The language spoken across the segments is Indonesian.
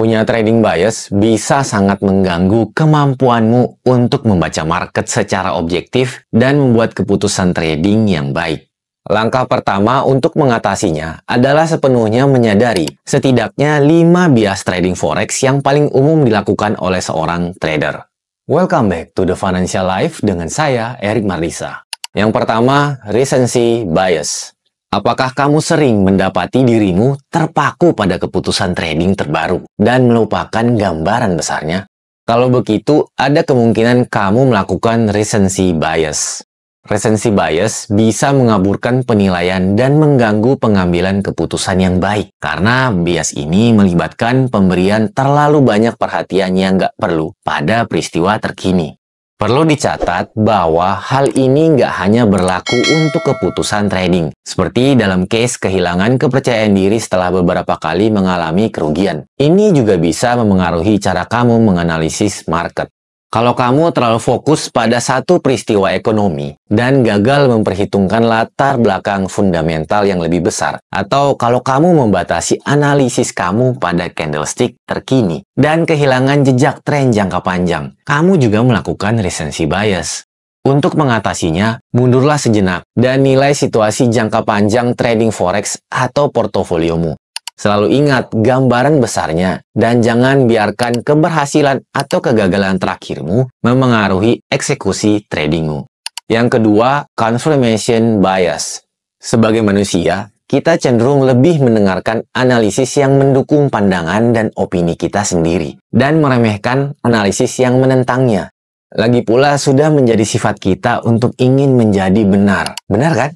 Punya trading bias bisa sangat mengganggu kemampuanmu untuk membaca market secara objektif dan membuat keputusan trading yang baik. Langkah pertama untuk mengatasinya adalah sepenuhnya menyadari setidaknya 5 bias trading forex yang paling umum dilakukan oleh seorang trader. Welcome back to the Financial Life dengan saya, Erik Mardisa. Yang pertama, recency bias. Apakah kamu sering mendapati dirimu terpaku pada keputusan trading terbaru dan melupakan gambaran besarnya? Kalau begitu, ada kemungkinan kamu melakukan recency bias. Recency bias bisa mengaburkan penilaian dan mengganggu pengambilan keputusan yang baik, karena bias ini melibatkan pemberian terlalu banyak perhatian yang nggak perlu pada peristiwa terkini. Perlu dicatat bahwa hal ini nggak hanya berlaku untuk keputusan trading, seperti dalam case kehilangan kepercayaan diri setelah beberapa kali mengalami kerugian. Ini juga bisa memengaruhi cara kamu menganalisis market. Kalau kamu terlalu fokus pada satu peristiwa ekonomi dan gagal memperhitungkan latar belakang fundamental yang lebih besar, atau kalau kamu membatasi analisis kamu pada candlestick terkini dan kehilangan jejak tren jangka panjang, kamu juga melakukan recency bias. Untuk mengatasinya, mundurlah sejenak dan nilai situasi jangka panjang trading forex atau portofoliomu. Selalu ingat gambaran besarnya dan jangan biarkan keberhasilan atau kegagalan terakhirmu memengaruhi eksekusi tradingmu. Yang kedua, confirmation bias. Sebagai manusia, kita cenderung lebih mendengarkan analisis yang mendukung pandangan dan opini kita sendiri dan meremehkan analisis yang menentangnya. Lagi pula sudah menjadi sifat kita untuk ingin menjadi benar. Benar kan?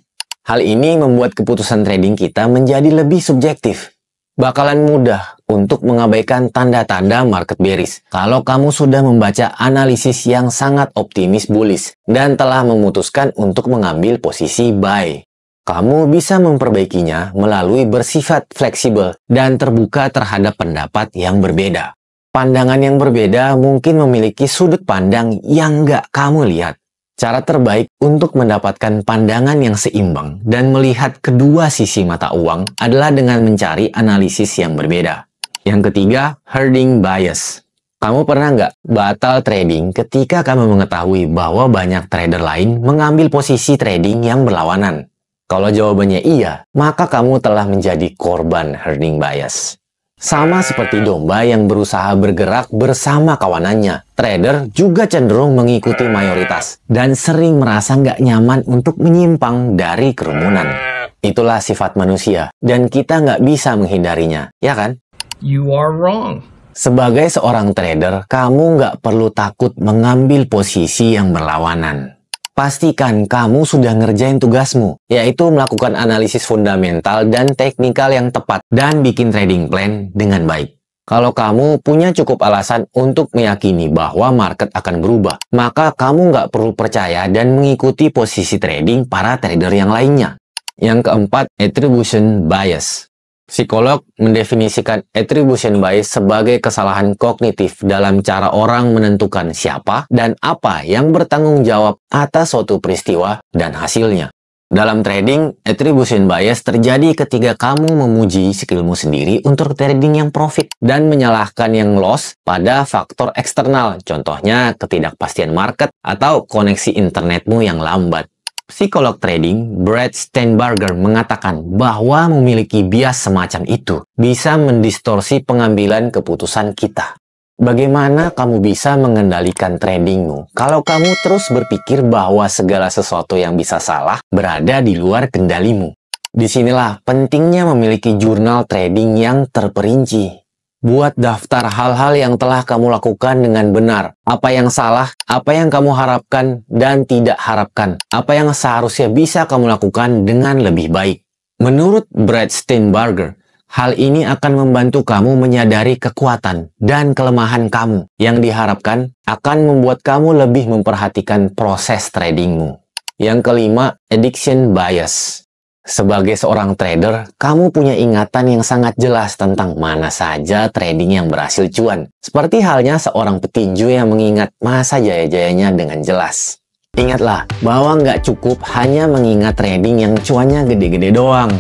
Hal ini membuat keputusan trading kita menjadi lebih subjektif. Bakalan mudah untuk mengabaikan tanda-tanda market bearish kalau kamu sudah membaca analisis yang sangat optimis bullish dan telah memutuskan untuk mengambil posisi buy. Kamu bisa memperbaikinya melalui bersifat fleksibel dan terbuka terhadap pendapat yang berbeda. Pandangan yang berbeda mungkin memiliki sudut pandang yang nggak kamu lihat. Cara terbaik untuk mendapatkan pandangan yang seimbang dan melihat kedua sisi mata uang adalah dengan mencari analisis yang berbeda. Yang ketiga, herding bias. Kamu pernah nggak batal trading ketika kamu mengetahui bahwa banyak trader lain mengambil posisi trading yang berlawanan? Kalau jawabannya iya, maka kamu telah menjadi korban herding bias. Sama seperti domba yang berusaha bergerak bersama kawanannya, trader juga cenderung mengikuti mayoritas dan sering merasa nggak nyaman untuk menyimpang dari kerumunan. Itulah sifat manusia dan kita nggak bisa menghindarinya, ya kan? You are wrong. Sebagai seorang trader, kamu nggak perlu takut mengambil posisi yang berlawanan. Pastikan kamu sudah ngerjain tugasmu, yaitu melakukan analisis fundamental dan teknikal yang tepat dan bikin trading plan dengan baik. Kalau kamu punya cukup alasan untuk meyakini bahwa market akan berubah, maka kamu nggak perlu percaya dan mengikuti posisi trading para trader yang lainnya. Yang keempat, attribution bias. Psikolog mendefinisikan attribution bias sebagai kesalahan kognitif dalam cara orang menentukan siapa dan apa yang bertanggung jawab atas suatu peristiwa dan hasilnya. Dalam trading, attribution bias terjadi ketika kamu memuji skillmu sendiri untuk trading yang profit dan menyalahkan yang loss pada faktor eksternal, contohnya ketidakpastian market atau koneksi internetmu yang lambat. Psikolog trading Brad Steenbarger mengatakan bahwa memiliki bias semacam itu bisa mendistorsi pengambilan keputusan kita. Bagaimana kamu bisa mengendalikan tradingmu kalau kamu terus berpikir bahwa segala sesuatu yang bisa salah berada di luar kendalimu? Disinilah pentingnya memiliki jurnal trading yang terperinci. Buat daftar hal-hal yang telah kamu lakukan dengan benar, apa yang salah, apa yang kamu harapkan dan tidak harapkan, apa yang seharusnya bisa kamu lakukan dengan lebih baik. Menurut Brad Steenbarger, hal ini akan membantu kamu menyadari kekuatan dan kelemahan kamu yang diharapkan akan membuat kamu lebih memperhatikan proses tradingmu. Yang kelima, addiction bias. Sebagai seorang trader, kamu punya ingatan yang sangat jelas tentang mana saja trading yang berhasil cuan. Seperti halnya seorang petinju yang mengingat masa jaya-jayanya dengan jelas. Ingatlah bahwa nggak cukup hanya mengingat trading yang cuannya gede-gede doang.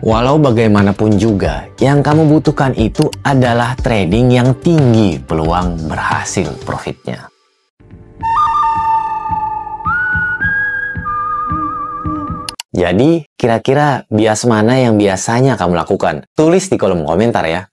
Walau bagaimanapun juga, yang kamu butuhkan itu adalah trading yang tinggi peluang berhasil profitnya. Jadi, kira-kira bias mana yang biasanya kamu lakukan? Tulis di kolom komentar ya.